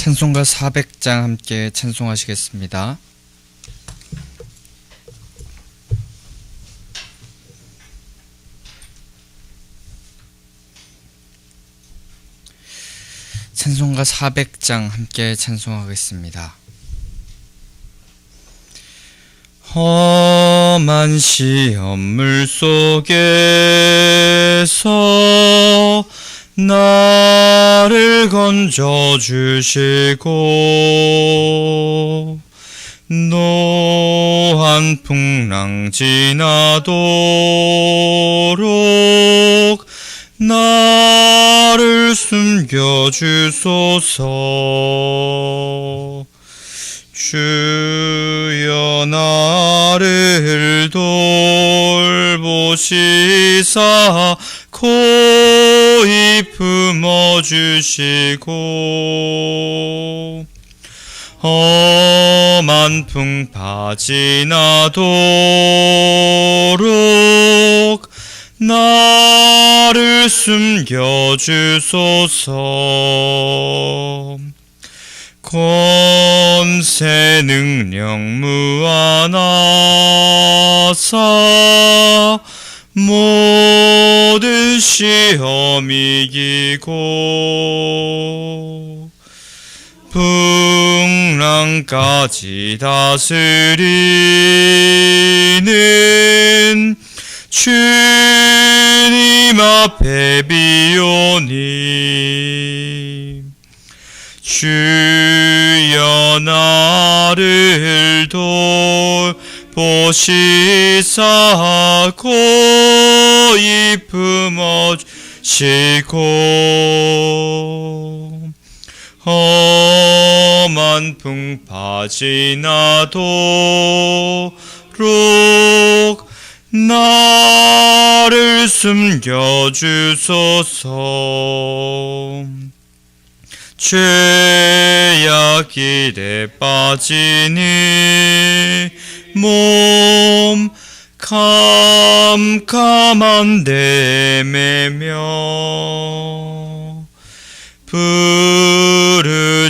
찬송가 400장 함께 찬송하시겠습니다. 찬송가 400장 함께 찬송하겠습니다. 험한 시험물 속에서 나를 건져주시고 노한 풍랑 지나도록 나를 숨겨주소서. 주여 나를 돌보시사 고이 품어주시고 험한 풍파 지나도록 나를 숨겨주소서. 권세 능력 무한하사 모든 시험 이기고 풍랑까지 다스리는 주님 앞에 비오니 주여 나를 돌보시사 고이 품어주시고 험한 풍파 지나도록 나를 숨겨주소서. 죄악 길에 빠지니 몸 캄캄한 데 매며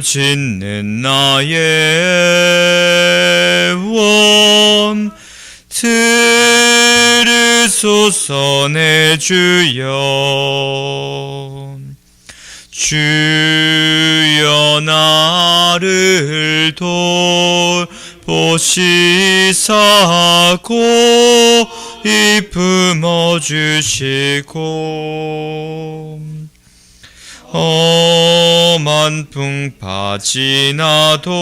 부르짖는 나의 원 들으소서 내 주여. 주여 나를 돌보시사 고이 품어주시고 험한 풍파 지나도록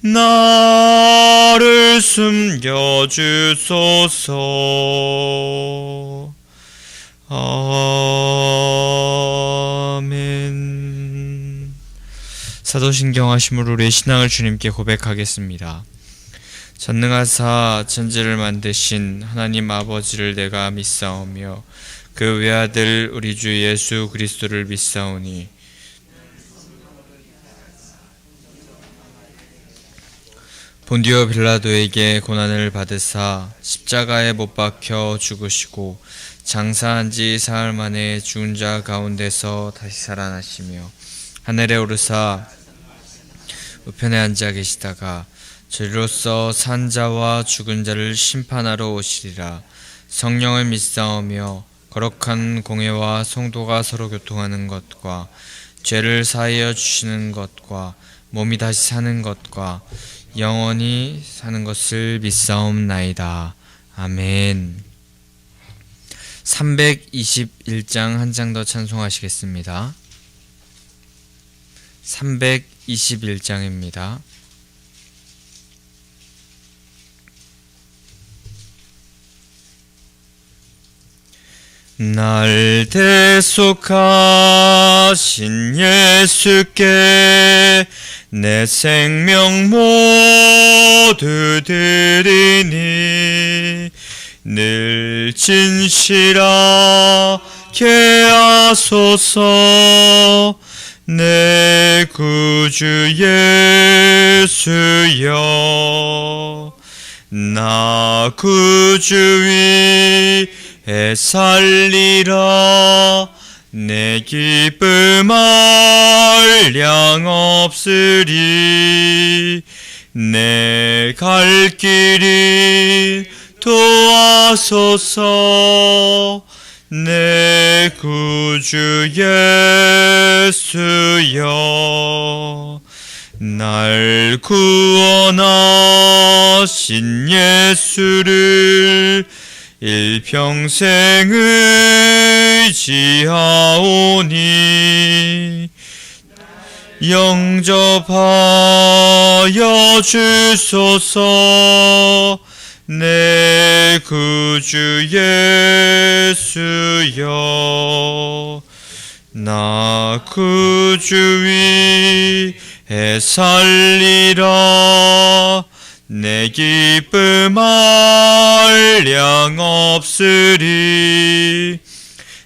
나를 숨겨주소서. 아멘. 사도신경 하심으로 우리의 신앙을 주님께 고백하겠습니다. 전능하사 천지를 만드신 하나님 아버지를 내가 믿사오며 그 외아들 우리 주 예수 그리스도를 믿사오니 본디오 빌라도에게 고난을 받으사 십자가에 못 박혀 죽으시고 장사한 지 사흘 만에 죽은 자 가운데서 다시 살아나시며 하늘에 오르사 우편에 앉아 계시다가 저리로서 산 자와 죽은 자를 심판하러 오시리라. 성령을 믿사오며 거룩한 공회와 성도가 서로 교통하는 것과 죄를 사하여 주시는 것과 몸이 다시 사는 것과 영원히 사는 것을 믿사옵나이다. 아멘. 321장 한 장 더 찬송하시겠습니다. 321장입니다. 날 대속하신 예수께 내 생명 모두 드리니 늘 진실하게 하소서. 내 구주 예수여 나 구주 위에 살리라. 내 기쁨 한량 없으리. 내 갈 길이 도와소서. 내 구주 예수여, 날 구원하신 예수를 일평생 의지하오니 영접하여 주소서. 내 구주 예수여, 나 구주 위에 살리라. 내 기쁨 한량 없으리.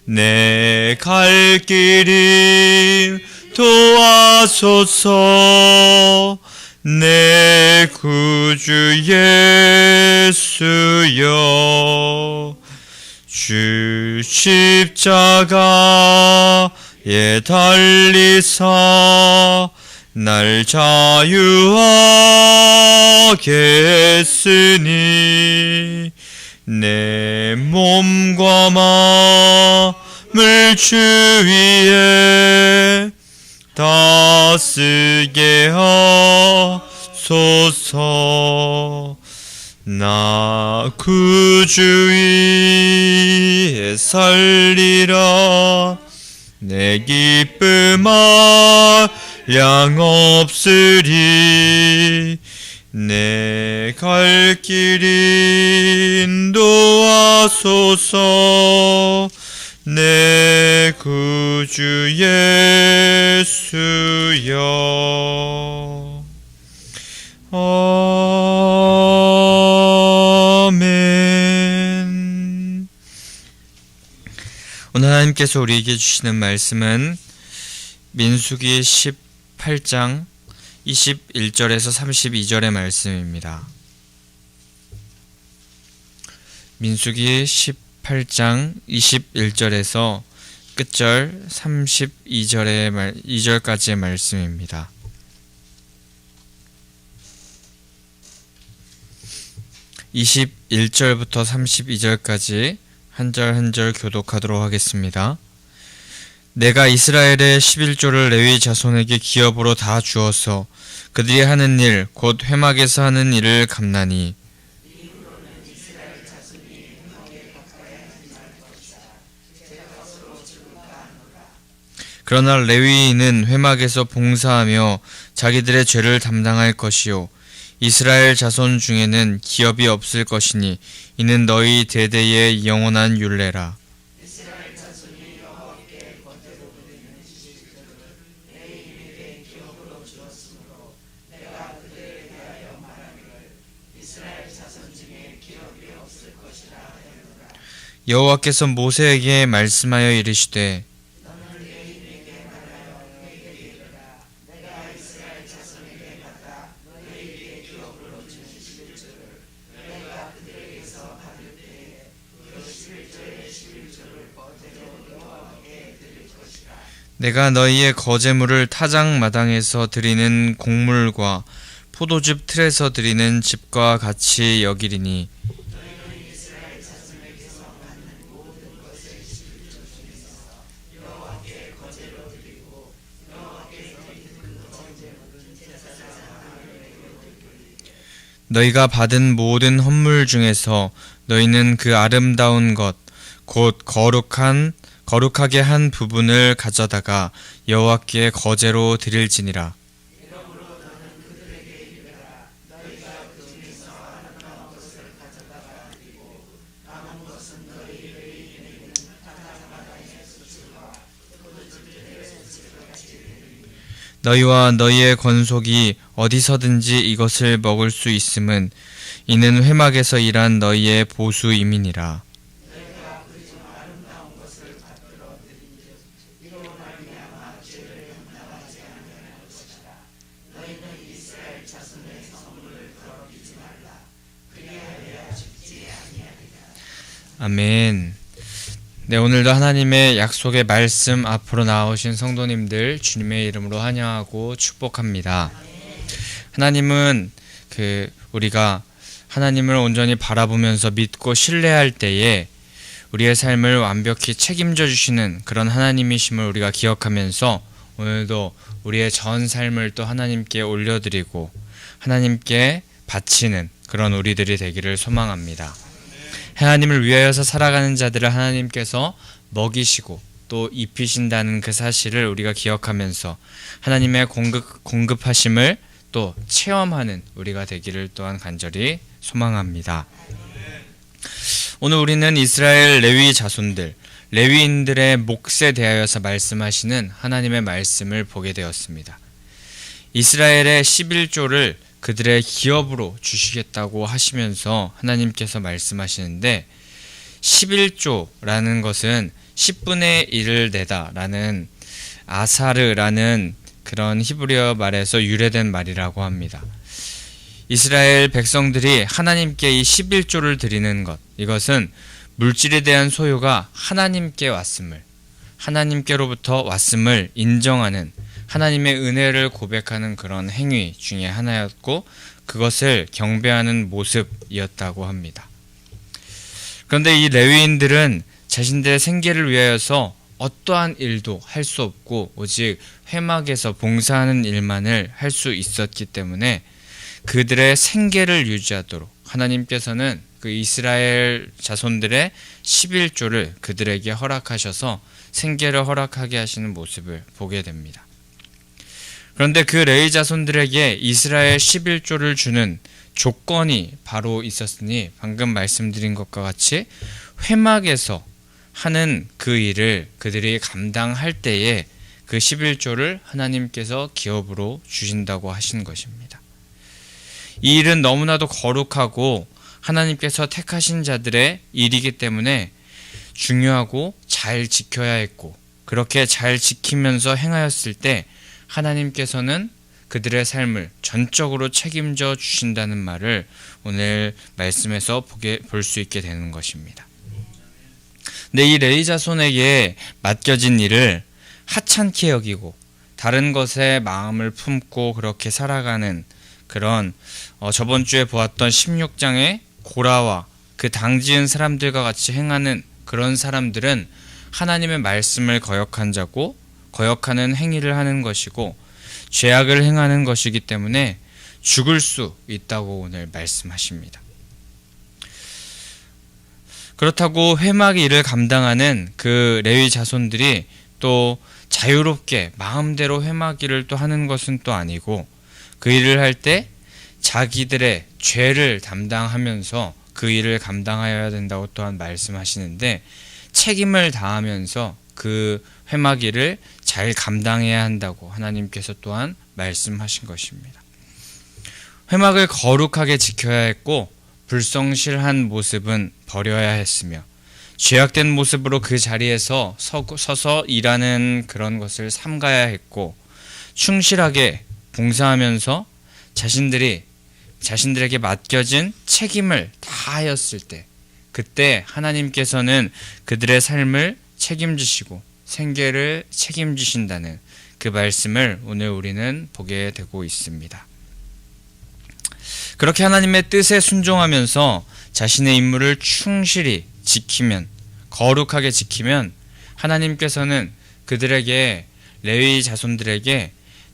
내 갈 길이 도와소서. 내 구주 예수여, 주 십자가에 달리사 날 자유하게 했으니 내 몸과 마음을 주 위에 다 쓰게 하소서. 나 구주 위에 살리라. 내 기쁨 한량 없으리. 내 갈 길이 인도하소서. 내 구주 예수여. 아멘. 오늘 하나님께서 우리에게 주시는 말씀은 민수기 18장 21절에서 32절의 말씀입니다. 민수기 18장 21절에서 끝절 2절까지의 말씀입니다. (21절부터) (32절까지) 한 절 한 절 교독하도록 하겠습니다. 내가 이스라엘의 11조를 레위 자손에게 기업으로 다 주어서 그들이 하는 일 곧 회막에서 하는 일을 갚나니, 그러나 레위인은 회막에서 봉사하며 자기들의 죄를 담당할 것이요 이스라엘 자손 중에는 기업이 없을 것이니 이는 너희 대대의 영원한 율례라. 여호와께서 모세에게 말씀하여 이르시되 내가 너희의 거제물을 타작마당에서 드리는 곡물과 포도즙 틀에서 드리는 즙과 같이 여기리니, 너희가 받은 모든 헌물 중에서 너희는 그 아름다운 것 곧 거룩하게 한 부분을 가져다가 여호와께 거제로 드릴지니라. 너희와 너희의 권속이 어디서든지 이것을 먹을 수 있음은 이는 회막에서 일한 너희의 보수임이니라. 아멘. 네, 오늘도 하나님의 약속의 말씀 앞으로 나오신 성도님들 주님의 이름으로 환영하고 축복합니다. 하나님은 우리가 하나님을 온전히 바라보면서 믿고 신뢰할 때에 우리의 삶을 완벽히 책임져 주시는 그런 하나님이심을 우리가 기억하면서 오늘도 우리의 전 삶을 또 하나님께 올려드리고 하나님께 바치는 그런 우리들이 되기를 소망합니다. 하나님을 위하여서 살아가는 자들을 하나님께서 먹이시고 또 입히신다는 그 사실을 우리가 기억하면서 하나님의 공급하심을 또 체험하는 우리가 되기를 또한 간절히 소망합니다. 오늘 우리는 이스라엘 레위 자손들, 레위인들의 몫에 대하여서 말씀하시는 하나님의 말씀을 보게 되었습니다. 이스라엘의 11조를 그들의 기업으로 주시겠다고 하시면서 하나님께서 말씀하시는데 11조라는 것은 10분의 1을 내다라는 아사르라는 그런 히브리어 말에서 유래된 말이라고 합니다. 이스라엘 백성들이 하나님께 이 11조를 드리는 것, 이것은 물질에 대한 소유가 하나님께로부터 왔음을 인정하는 하나님의 은혜를 고백하는 그런 행위 중에 하나였고 그것을 경배하는 모습이었다고 합니다. 그런데 이 레위인들은 자신들의 생계를 위하여서 어떠한 일도 할 수 없고 오직 회막에서 봉사하는 일만을 할 수 있었기 때문에 그들의 생계를 유지하도록 하나님께서는 그 이스라엘 자손들의 11조를 그들에게 허락하셔서 생계를 허락하게 하시는 모습을 보게 됩니다. 그런데 그 레위 자손들에게 이스라엘 11조를 주는 조건이 바로 있었으니 방금 말씀드린 것과 같이 회막에서 하는 그 일을 그들이 감당할 때에 그 11조를 하나님께서 기업으로 주신다고 하신 것입니다. 이 일은 너무나도 거룩하고 하나님께서 택하신 자들의 일이기 때문에 중요하고 잘 지켜야 했고 그렇게 잘 지키면서 행하였을 때 하나님께서는 그들의 삶을 전적으로 책임져 주신다는 말을 오늘 말씀에서 볼 수 있게 되는 것입니다. 근데 이 레위 자손에게 맡겨진 일을 하찮게 여기고 다른 것에 마음을 품고 그렇게 살아가는 그런 저번 주에 보았던 16장의 고라와 그 당지은 사람들과 같이 행하는 그런 사람들은 하나님의 말씀을 거역한 자고 거역하는 행위를 하는 것이고 죄악을 행하는 것이기 때문에 죽을 수 있다고 오늘 말씀하십니다. 그렇다고 회막의 일을 감당하는 그 레위 자손들이 또 자유롭게 마음대로 회막 일을 또 하는 것은 또 아니고 그 일을 할 때 자기들의 죄를 담당하면서 그 일을 감당하여야 된다고 또한 말씀하시는데 책임을 다하면서 그 회막 일을 잘 감당해야 한다고 하나님께서 또한 말씀하신 것입니다. 회막을 거룩하게 지켜야 했고 불성실한 모습은 버려야 했으며 죄악된 모습으로 그 자리에서 서서 일하는 그런 것을 삼가야 했고 충실하게 봉사하면서 자신들에게 맡겨진 책임을 다하였을 때 그때 하나님께서는 그들의 삶을 책임지시고 생계를 책임지신다는 그 말씀을 오늘 우리는 보게 되고 있습니다. 그렇게 하나님의 뜻에 순종하면서 자신의 임무를 충실히 지키면 거룩하게 지키면 하나님께서는 그들에게 레위 자손들에게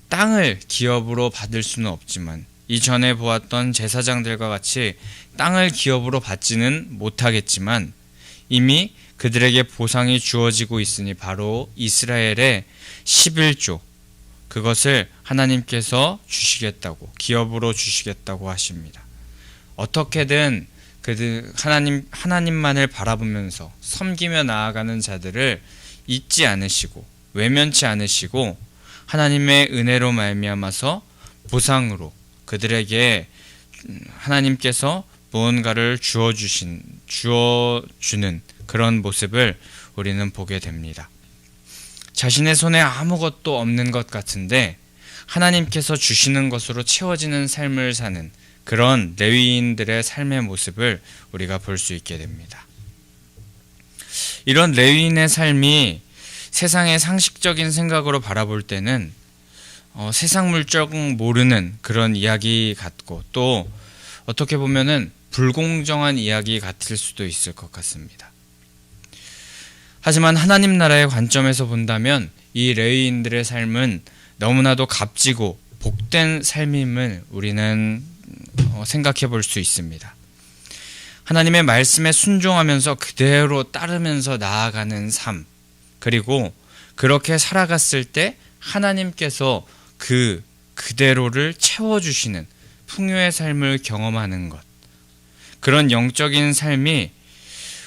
땅을 기업으로 받을 수는 없지만 이전에 보았던 제사장들과 같이 땅을 기업으로 받지는 못하겠지만 이미 그들에게 보상이 주어지고 있으니 바로 이스라엘의 11조 그것을 하나님께서 주시겠다고 기업으로 주시겠다고 하십니다. 어떻게든 하나님만을 바라보면서 섬기며 나아가는 자들을 잊지 않으시고 외면치 않으시고 하나님의 은혜로 말미암아서 보상으로 그들에게 하나님께서 무언가를 주어주는 그런 모습을 우리는 보게 됩니다. 자신의 손에 아무것도 없는 것 같은데 하나님께서 주시는 것으로 채워지는 삶을 사는 그런 레위인들의 삶의 모습을 우리가 볼 수 있게 됩니다. 이런 레위인의 삶이 세상의 상식적인 생각으로 바라볼 때는 세상 물정 모르는 그런 이야기 같고, 또 어떻게 보면은 불공정한 이야기 같을 수도 있을 것 같습니다. 하지만 하나님 나라의 관점에서 본다면 이 레위인들의 삶은 너무나도 값지고 복된 삶임을 우리는 생각해 볼 수 있습니다. 하나님의 말씀에 순종하면서 그대로 따르면서 나아가는 삶, 그리고 그렇게 살아갔을 때 하나님께서 그대로를 채워주시는 풍요의 삶을 경험하는 것, 그런 영적인 삶이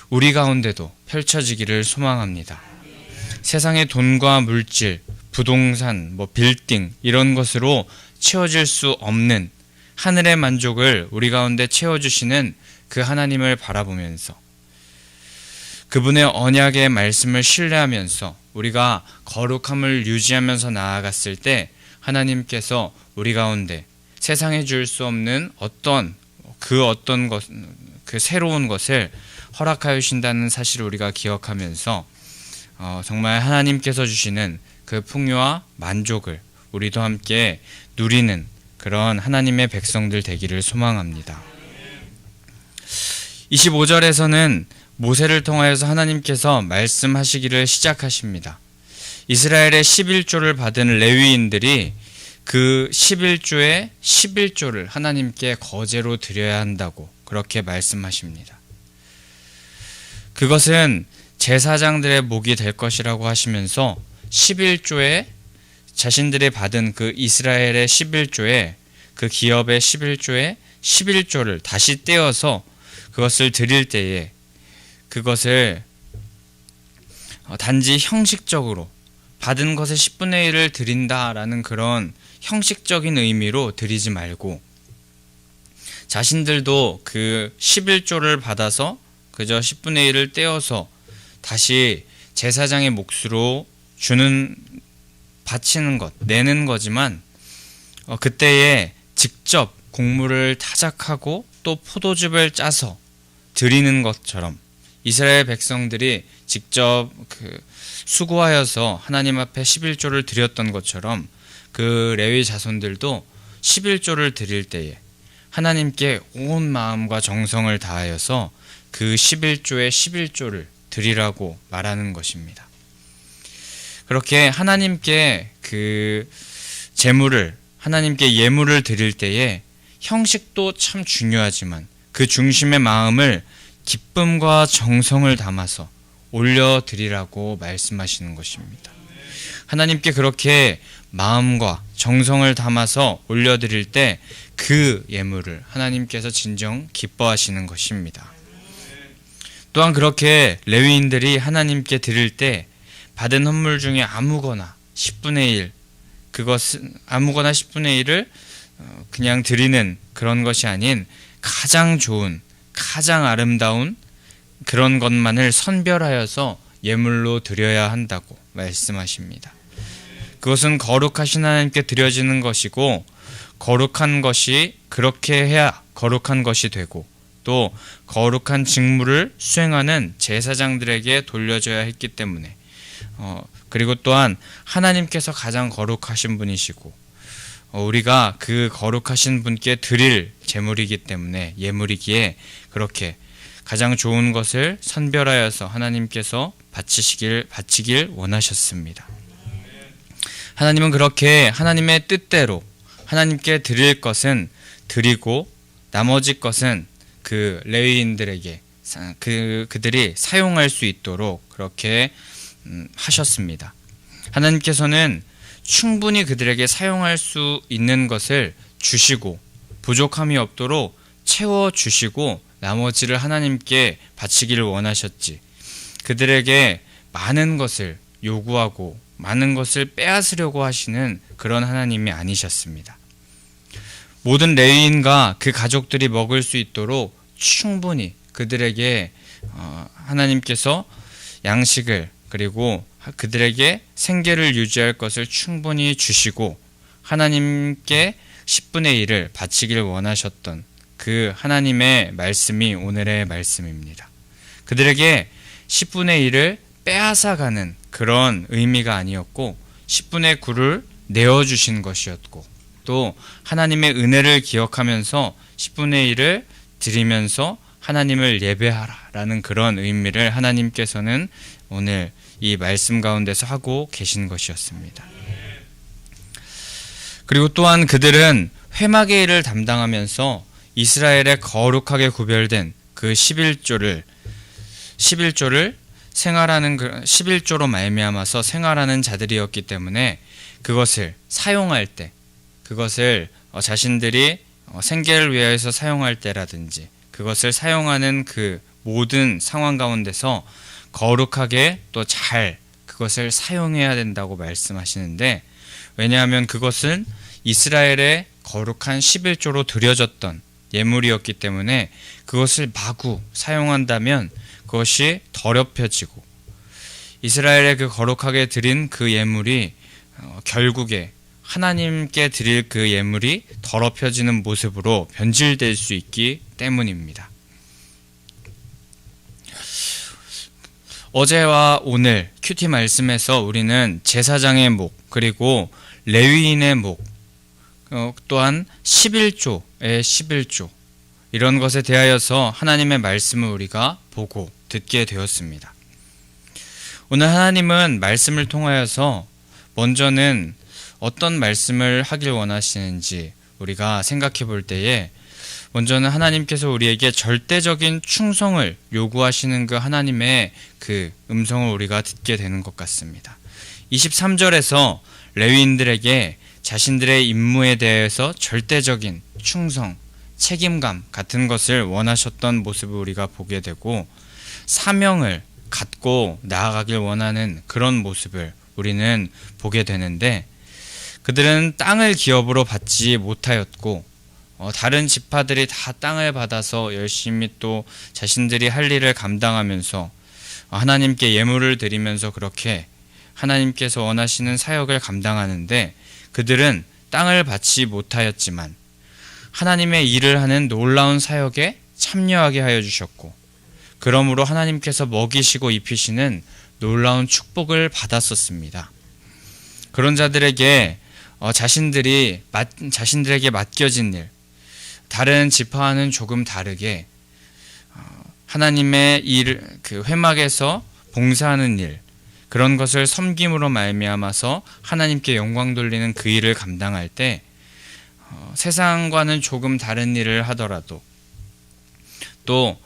우리 가운데도 펼쳐지기를 소망합니다. 세상의 돈과 물질, 부동산, 빌딩 이런 것으로 채워질 수 없는 하늘의 만족을 우리 가운데 채워주시는 그 하나님을 바라보면서 그분의 언약의 말씀을 신뢰하면서 우리가 거룩함을 유지하면서 나아갔을 때 하나님께서 우리 가운데 세상에 줄 수 없는 어떤 것, 그 새로운 것을 허락하여 주신다는 사실을 우리가 기억하면서 정말 하나님께서 주시는 그 풍요와 만족을 우리도 함께 누리는 그런 하나님의 백성들 되기를 소망합니다. 25절에서는 모세를 통하여서 하나님께서 말씀하시기를 시작하십니다. 이스라엘의 11조를 받은 레위인들이 그 11조의 11조를 하나님께 거제로 드려야 한다고 그렇게 말씀하십니다. 그것은 제사장들의 목이 될 것이라고 하시면서 11조에 자신들이 받은 그 이스라엘의 11조에 그 기업의 11조에 11조를 다시 떼어서 그것을 드릴 때에 그것을 단지 형식적으로 받은 것의 10분의 1을 드린다라는 그런 형식적인 의미로 드리지 말고 자신들도 그 11조를 받아서 그저 10분의 1을 떼어서 다시 제사장의 몫으로 바치는 것, 내는 거지만 그때에 직접 곡물을 타작하고 또 포도즙을 짜서 드리는 것처럼 이스라엘 백성들이 직접 수고하여서 하나님 앞에 11조를 드렸던 것처럼 그 레위 자손들도 11조를 드릴 때에 하나님께 온 마음과 정성을 다하여서 그 11조의 11조를 드리라고 말하는 것입니다. 그렇게 하나님께 그 하나님께 예물을 드릴 때에 형식도 참 중요하지만 그 중심의 마음을 기쁨과 정성을 담아서 올려드리라고 말씀하시는 것입니다. 하나님께 그렇게 마음과 정성을 담아서 올려드릴 때 그 예물을 하나님께서 진정 기뻐하시는 것입니다. 또한 그렇게 레위인들이 하나님께 드릴 때 받은 헌물 중에 아무거나 10분의 1, 그것은 아무거나 10분의 1을 그냥 드리는 그런 것이 아닌 가장 좋은, 가장 아름다운 그런 것만을 선별하여서 예물로 드려야 한다고 말씀하십니다. 그것은 거룩하신 하나님께 드려지는 것이고 거룩한 것이 그렇게 해야 거룩한 것이 되고 또 거룩한 직무를 수행하는 제사장들에게 돌려져야 했기 때문에 그리고 또한 하나님께서 가장 거룩하신 분이시고 우리가 그 거룩하신 분께 드릴 제물이기 때문에 예물이기에 그렇게 가장 좋은 것을 선별하여서 하나님께서 바치길 원하셨습니다. 하나님은 그렇게 하나님의 뜻대로 하나님께 드릴 것은 드리고 나머지 것은 그 레위인들에게 그들이 사용할 수 있도록 그렇게 하셨습니다. 하나님께서는 충분히 그들에게 사용할 수 있는 것을 주시고 부족함이 없도록 채워주시고 나머지를 하나님께 바치기를 원하셨지 그들에게 많은 것을 요구하고 많은 것을 빼앗으려고 하시는 그런 하나님이 아니셨습니다. 모든 레위인과 그 가족들이 먹을 수 있도록 충분히 그들에게 하나님께서 양식을 그리고 그들에게 생계를 유지할 것을 충분히 주시고 하나님께 10분의 1을 바치길 원하셨던 그 하나님의 말씀이 오늘의 말씀입니다. 그들에게 10분의 1을 빼앗아가는 그런 의미가 아니었고 10분의 9를 내어주신 것이었고 또 하나님의 은혜를 기억하면서 10분의 1을 드리면서 하나님을 예배하라 라는 그런 의미를 하나님께서는 오늘 이 말씀 가운데서 하고 계신 것이었습니다. 그리고 또한 그들은 회막의 일을 담당하면서 이스라엘의 거룩하게 구별된 그 11조를 생활하는 11조로 말미암아서 생활하는 자들이었기 때문에 그것을 사용할 때 그것을 자신들이 생계를 위해서 사용할 때라든지 그것을 사용하는 그 모든 상황 가운데서 거룩하게 또 잘 그것을 사용해야 된다고 말씀하시는데 왜냐하면 그것은 이스라엘의 거룩한 11조로 드려졌던 예물이었기 때문에 그것을 마구 사용한다면 그것이 더럽혀지고 이스라엘의 그 거룩하게 드린 그 예물이 결국에 하나님께 드릴 그 예물이 더럽혀지는 모습으로 변질될 수 있기 때문입니다. 어제와 오늘 큐티 말씀에서 우리는 제사장의 목 그리고 레위인의 목 또한 11조의 11조 이런 것에 대하여서 하나님의 말씀을 우리가 보고 듣게 되었습니다. 오늘 하나님은 말씀을 통하여서 먼저는 어떤 말씀을 하길 원하시는지 우리가 생각해 볼 때에 먼저는 하나님께서 우리에게 절대적인 충성을 요구하시는 그 하나님의 그 음성을 우리가 듣게 되는 것 같습니다. 23절에서 레위인들에게 자신들의 임무에 대해서 절대적인 충성, 책임감 같은 것을 원하셨던 모습을 우리가 보게 되고 사명을 갖고 나아가길 원하는 그런 모습을 우리는 보게 되는데 그들은 땅을 기업으로 받지 못하였고 다른 지파들이 다 땅을 받아서 열심히 또 자신들이 할 일을 감당하면서 하나님께 예물을 드리면서 그렇게 하나님께서 원하시는 사역을 감당하는데 그들은 땅을 받지 못하였지만 하나님의 일을 하는 놀라운 사역에 참여하게 하여 주셨고 그러므로 하나님께서 먹이시고 입히시는 놀라운 축복을 받았었습니다. 그런 자들에게 자신들에게 맡겨진 일, 다른 지파와는 조금 다르게 하나님의 일, 그 회막에서 봉사하는 일, 그런 것을 섬김으로 말미암아서 하나님께 영광 돌리는 그 일을 감당할 때 세상과는 조금 다른 일을 하더라도 또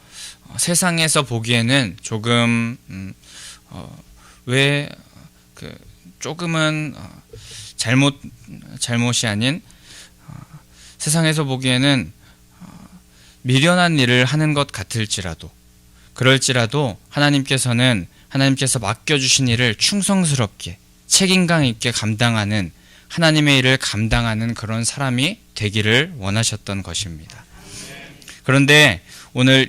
세상에서 보기에는 조금 조금은 잘못이 아닌 세상에서 보기에는 미련한 일을 하는 것 같을지라도 그럴지라도 하나님께서 맡겨주신 일을 충성스럽게 책임감 있게 감당하는 하나님의 일을 감당하는 그런 사람이 되기를 원하셨던 것입니다. 그런데 오늘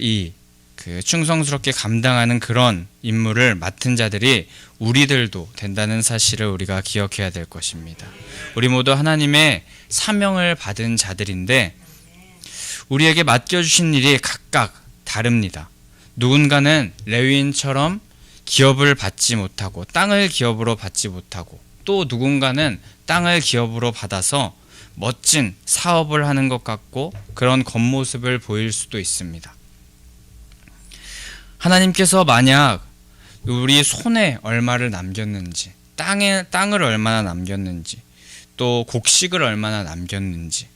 그 충성스럽게 감당하는 그런 임무를 맡은 자들이 우리들도 된다는 사실을 우리가 기억해야 될 것입니다. 우리 모두 하나님의 사명을 받은 자들인데 우리에게 맡겨주신 일이 각각 다릅니다. 누군가는 레위인처럼 기업을 받지 못하고 땅을 기업으로 받지 못하고 또 누군가는 땅을 기업으로 받아서 멋진 사업을 하는 것 같고 그런 겉모습을 보일 수도 있습니다. 하나님께서 만약 우리 손에 얼마를 남겼는지 땅을 얼마나 남겼는지 또 곡식을 얼마나 남겼는지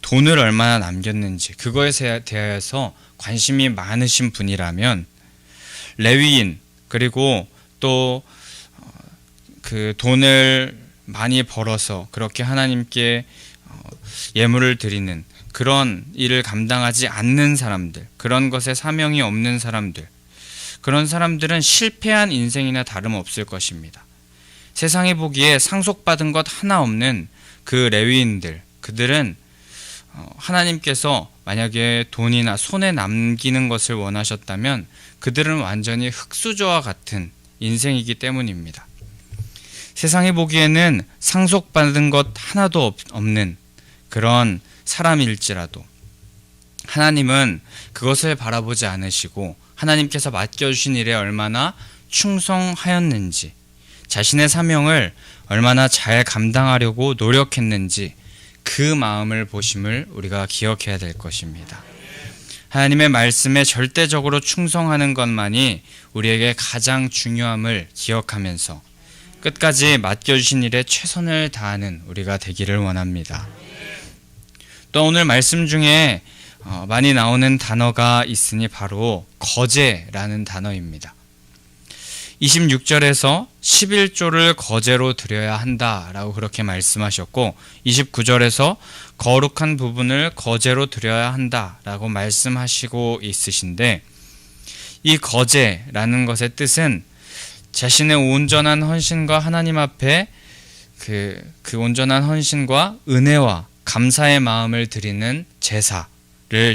돈을 얼마나 남겼는지 그거에 대하여서 관심이 많으신 분이라면 레위인 그리고 또 그 돈을 많이 벌어서 그렇게 하나님께 예물을 드리는 그런 일을 감당하지 않는 사람들, 그런 것에 사명이 없는 사람들, 그런 사람들은 실패한 인생이나 다름없을 것입니다. 세상이 보기에 상속받은 것 하나 없는 그 레위인들, 그들은 하나님께서 만약에 돈이나 손에 남기는 것을 원하셨다면 그들은 완전히 흙수저와 같은 인생이기 때문입니다. 세상이 보기에는 상속받은 것 하나도 없는 그런 사람일지라도 하나님은 그것을 바라보지 않으시고 하나님께서 맡겨주신 일에 얼마나 충성하였는지, 자신의 사명을 얼마나 잘 감당하려고 노력했는지 그 마음을 보심을 우리가 기억해야 될 것입니다. 하나님의 말씀에 절대적으로 충성하는 것만이 우리에게 가장 중요함을 기억하면서 끝까지 맡겨주신 일에 최선을 다하는 우리가 되기를 원합니다. 또 오늘 말씀 중에 많이 나오는 단어가 있으니 바로 거제라는 단어입니다. 26절에서 11조를 거제로 드려야 한다라고 그렇게 말씀하셨고 29절에서 거룩한 부분을 거제로 드려야 한다라고 말씀하시고 있으신데, 이 거제라는 것의 뜻은 자신의 온전한 헌신과 하나님 앞에 그 온전한 헌신과 은혜와 감사의 마음을 드리는 제사를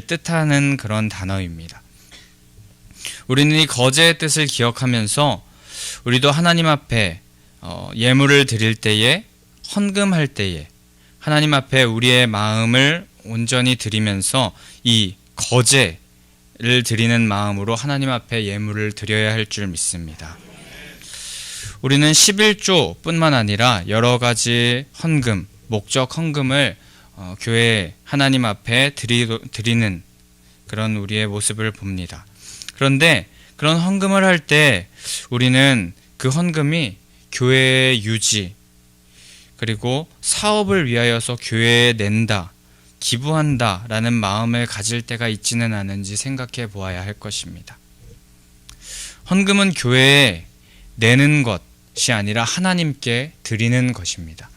뜻하는 그런 단어입니다. 우리는 이 거제의 뜻을 기억하면서 우리도 하나님 앞에 예물을 드릴 때에, 헌금할 때에 하나님 앞에 우리의 마음을 온전히 드리면서 이 거제를 드리는 마음으로 하나님 앞에 예물을 드려야 할 줄 믿습니다. 우리는 11조 뿐만 아니라 여러 가지 헌금, 목적 헌금을 교회 하나님 앞에 드리는 그런 우리의 모습을 봅니다. 그런데 그런 헌금을 할 때 우리는 그 헌금이 교회의 유지, 그리고 사업을 위하여서 교회에 낸다, 기부한다 라는 마음을 가질 때가 있지는 않은지 생각해 보아야 할 것입니다. 헌금은 교회에 내는 것이 아니라 하나님께 드리는 것입니다.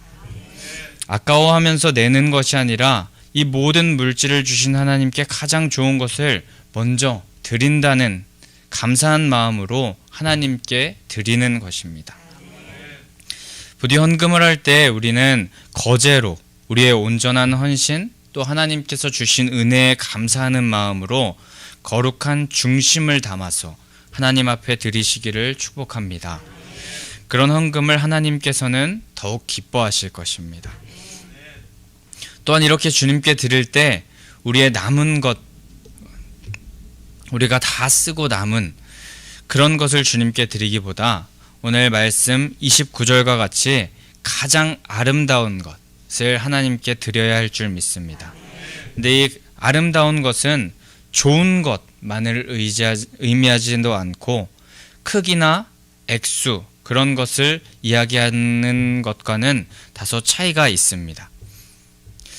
아까워하면서 내는 것이 아니라 이 모든 물질을 주신 하나님께 가장 좋은 것을 먼저 드린다는 감사한 마음으로 하나님께 드리는 것입니다. 부디 헌금을 할 때 우리는 거제로 우리의 온전한 헌신, 또 하나님께서 주신 은혜에 감사하는 마음으로 거룩한 중심을 담아서 하나님 앞에 드리시기를 축복합니다. 그런 헌금을 하나님께서는 더욱 기뻐하실 것입니다. 또한 이렇게 주님께 드릴 때 우리의 남은 것, 우리가 다 쓰고 남은 그런 것을 주님께 드리기보다 오늘 말씀 29절과 같이 가장 아름다운 것을 하나님께 드려야 할 줄 믿습니다. 근데 이 아름다운 것은 좋은 것만을 의미하지도 않고 크기나 액수, 그런 것을 이야기하는 것과는 다소 차이가 있습니다.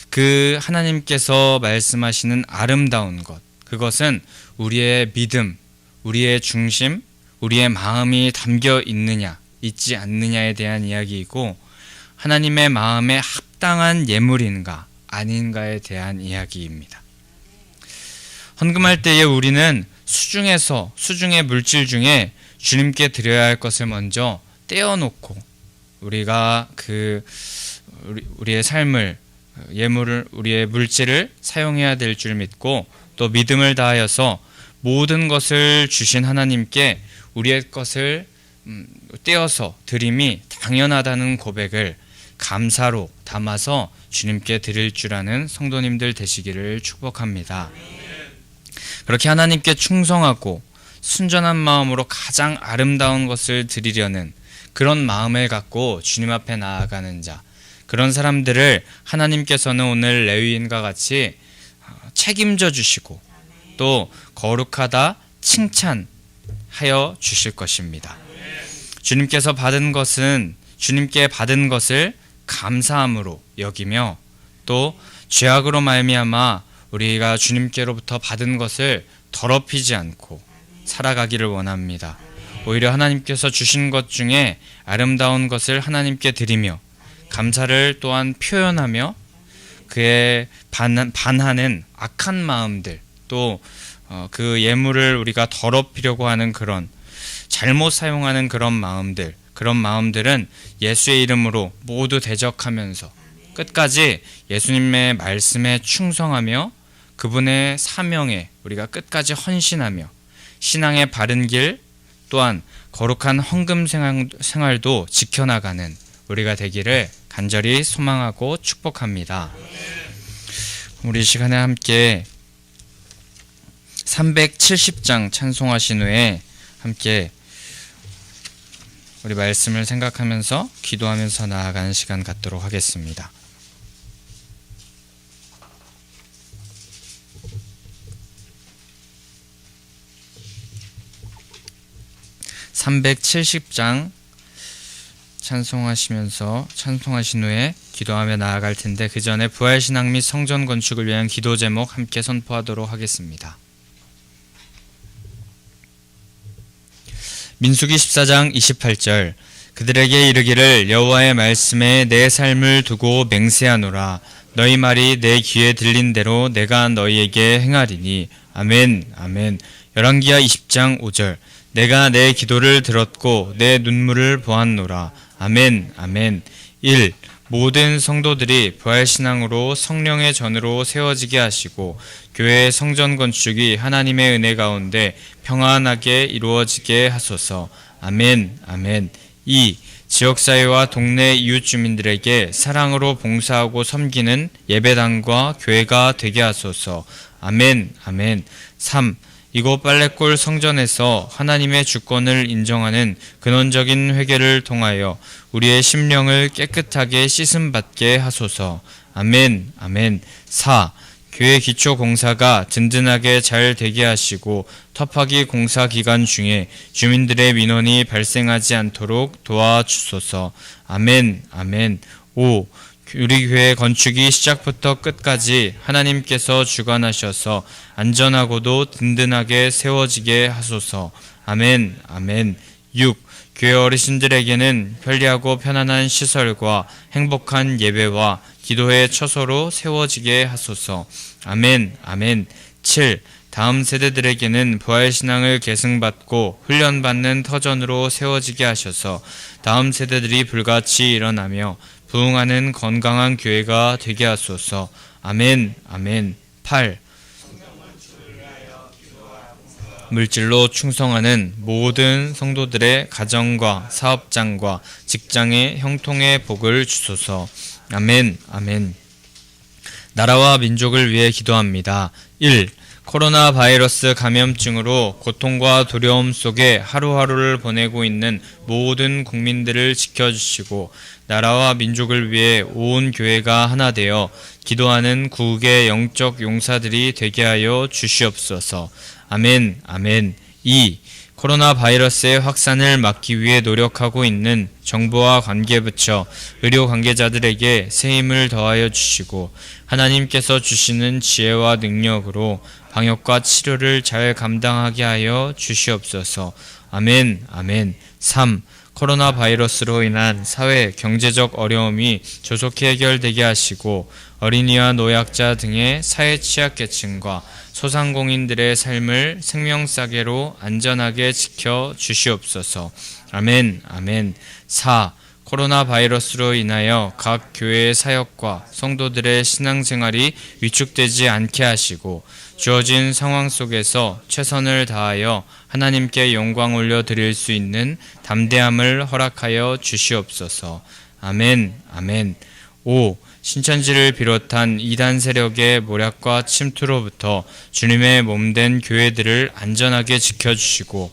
그 하나님께서 말씀하시는 아름다운 것, 그것은 우리의 믿음, 우리의 중심, 우리의 마음이 담겨 있느냐, 있지 않느냐에 대한 이야기이고, 하나님의 마음에 합당한 예물인가, 아닌가에 대한 이야기입니다. 헌금할 때에 우리는 수중의 물질 중에 주님께 드려야 할 것을 먼저 떼어놓고 우리가 우리의 삶을, 예물을, 우리의 물질을 사용해야 될 줄 믿고, 또 믿음을 다하여서 모든 것을 주신 하나님께 우리의 것을 떼어서 드림이 당연하다는 고백을 감사로 담아서 주님께 드릴 줄 아는 성도님들 되시기를 축복합니다. 그렇게 하나님께 충성하고 순전한 마음으로 가장 아름다운 것을 드리려는 그런 마음을 갖고 주님 앞에 나아가는 자, 그런 사람들을 하나님께서는 오늘 레위인과 같이 책임져 주시고 또 거룩하다 칭찬하여 주실 것입니다. 주님께 받은 것을 감사함으로 여기며, 또 죄악으로 말미암아 우리가 주님께로부터 받은 것을 더럽히지 않고 살아가기를 원합니다. 오히려 하나님께서 주신 것 중에 아름다운 것을 하나님께 드리며 감사를 또한 표현하며 그에 반하는 악한 마음들, 또 그 예물을 우리가 더럽히려고 하는 그런 잘못 사용하는 그런 마음들은 예수의 이름으로 모두 대적하면서 끝까지 예수님의 말씀에 충성하며 그분의 사명에 우리가 끝까지 헌신하며 신앙의 바른 길, 또한 거룩한 헌금 생활도 지켜나가는 우리가 되기를 간절히 소망하고 축복합니다. 우리 시간에 함께 370장 찬송하신 후에 함께 우리 말씀을 생각하면서 기도하면서 나아가는 시간 갖도록 하겠습니다. (370장) 찬송하신 후에 기도하며 나아갈 텐데, 그 전에 부활신앙 및 성전 건축을 위한 기도 제목 함께 선포하도록 하겠습니다. 민수기 14장 28절. 그들에게 이르기를 여호와의 말씀에 내 삶을 두고 맹세하노라. 너희 말이 내 귀에 들린 대로 내가 너희에게 행하리니. 아멘 아멘. 열왕기하 20장 5절. 내가 내 기도를 들었고 내 눈물을 보았노라. 아멘 아멘. 1. 모든 성도들이 부활신앙으로 성령의 전으로 세워지게 하시고 교회의 성전 건축이 하나님의 은혜 가운데 평안하게 이루어지게 하소서. 아멘 아멘. 2. 지역사회와 동네 이웃 주민들에게 사랑으로 봉사하고 섬기는 예배당과 교회가 되게 하소서. 아멘 아멘. 3. 이곳 빨래골 성전에서 하나님의 주권을 인정하는 근원적인 회개를 통하여 우리의 심령을 깨끗하게 씻음받게 하소서. 아멘 아멘. 4. 교회 기초 공사가 든든하게 잘 되게 하시고 터파기 공사 기간 중에 주민들의 민원이 발생하지 않도록 도와주소서. 아멘 아멘. 5. 우리 교회 건축이 시작부터 끝까지 하나님께서 주관하셔서 안전하고도 든든하게 세워지게 하소서. 아멘 아멘. 6. 교회 어르신들에게는 편리하고 편안한 시설과 행복한 예배와 기도의 처소로 세워지게 하소서. 아멘 아멘. 7. 다음 세대들에게는 부활신앙을 계승받고 훈련받는 터전으로 세워지게 하셔서 다음 세대들이 불같이 일어나며 부흥하는 건강한 교회가 되게 하소서. 아멘 아멘. 8. 물질로 충성하는 모든 성도들의 가정과 사업장과 직장의 형통의 복을 주소서. 아멘 아멘. 나라와 민족을 위해 기도합니다. 1. 코로나 바이러스 감염증으로 고통과 두려움 속에 하루하루를 보내고 있는 모든 국민들을 지켜주시고 나라와 민족을 위해 온 교회가 하나 되어 기도하는 구국의 영적 용사들이 되게 하여 주시옵소서. 아멘 아멘. 2. 코로나 바이러스의 확산을 막기 위해 노력하고 있는 정부와 관계부처, 의료 관계자들에게 새 힘을 더하여 주시고 하나님께서 주시는 지혜와 능력으로 방역과 치료를 잘 감당하게 하여 주시옵소서. 아멘 아멘. 3. 코로나 바이러스로 인한 사회, 경제적 어려움이 조속히 해결되게 하시고 어린이와 노약자 등의 사회 취약계층과 소상공인들의 삶을 생명싸개로 안전하게 지켜 주시옵소서. 아멘 아멘. 4. 코로나 바이러스로 인하여 각 교회의 사역과 성도들의 신앙생활이 위축되지 않게 하시고 주어진 상황 속에서 최선을 다하여 하나님께 영광 올려드릴 수 있는 담대함을 허락하여 주시옵소서. 아멘 아멘. 5. 신천지를 비롯한 이단 세력의 모략과 침투로부터 주님의 몸된 교회들을 안전하게 지켜주시고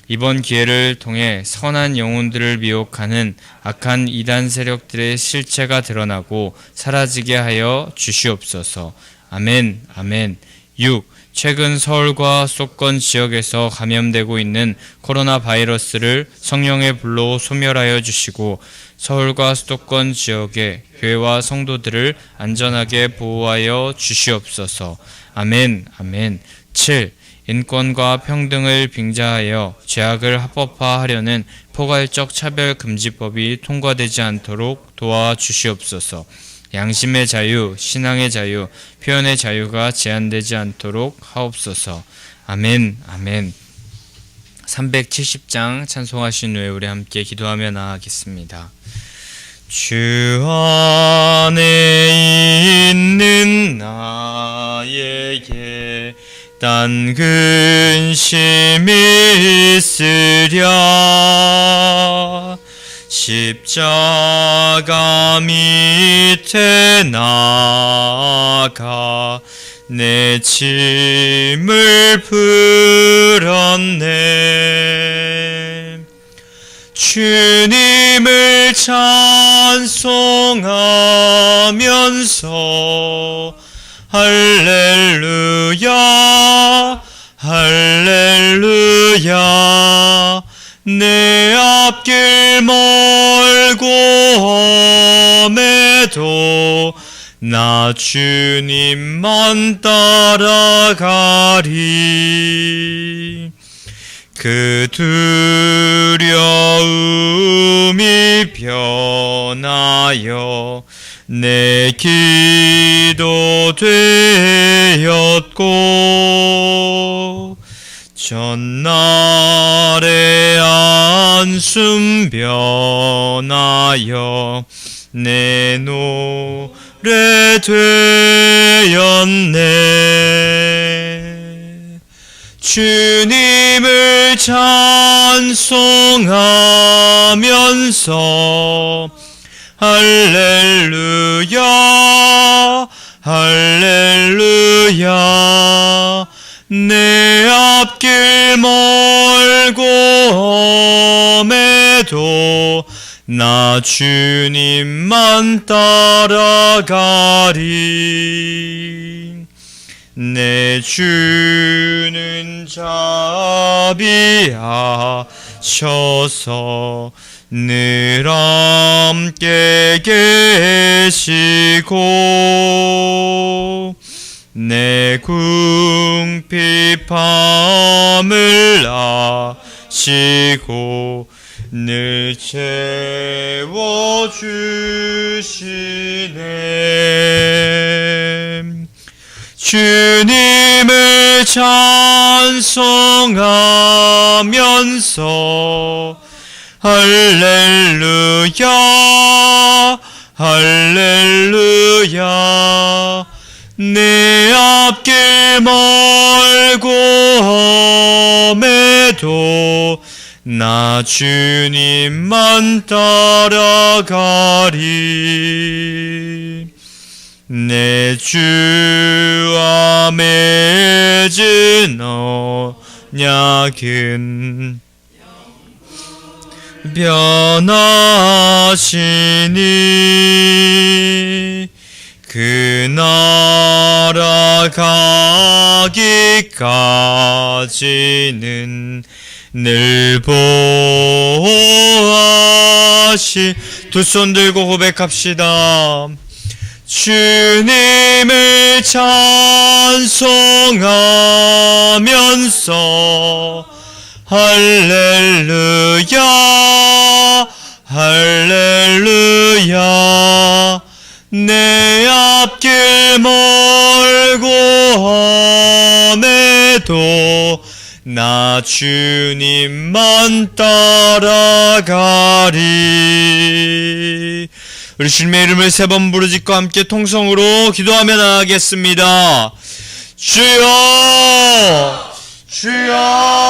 이번 기회를 통해 선한 영혼들을 미혹하는 악한 이단 세력들의 실체가 드러나고 사라지게 하여 주시옵소서. 아멘 아멘. 6. 최근 서울과 수도권 지역에서 감염되고 있는 코로나 바이러스를 성령의 불로 소멸하여 주시고 서울과 수도권 지역의 교회와 성도들을 안전하게 보호하여 주시옵소서. 아멘 아멘. 7. 인권과 평등을 빙자하여 죄악을 합법화하려는 포괄적 차별금지법이 통과되지 않도록 도와주시옵소서. 양심의 자유, 신앙의 자유, 표현의 자유가 제한되지 않도록 하옵소서. 아멘 아멘. 370장 찬송하신 후에 우리 함께 기도하며 나아가겠습니다. 주 안에 있는 나에게 딴 근심이 있으랴. 십자가 밑에 나가 내 짐을 풀었네. 주님을 찬송하면서 할렐루야 할렐루야. 내 앞길 멀고 험해도 나 주님만 따라가리. 그 두려움이 변하여 내 기도 되었고, 전날의 안숨 변하여 내 노래 되었네. 주님을 찬송하면서 할렐루야 할렐루야. 내 앞길 멀고 험해도 나 주님만 따라가리. 내 주는 자비하셔서 늘 함께 계시고, 내 궁핍함을 아시고 늘 채워주시네. 주님을 찬송하면서 할렐루야 할렐루야. 내 앞길 멀고 험해도 나 주님만 따라가리. 내 주와 맺은 언약은 변하시니 그 나라 가기까지는 늘 보호하시. 두 손 들고 고백합시다. 주님을 찬송하면서 할렐루야 할렐루야. 내 앞길 멀고 험해도 나 주님만 따라가리. 우리 주님의 이름을 세 번 부르짖고 함께 통성으로 기도하며 나가겠습니다. 주여 주여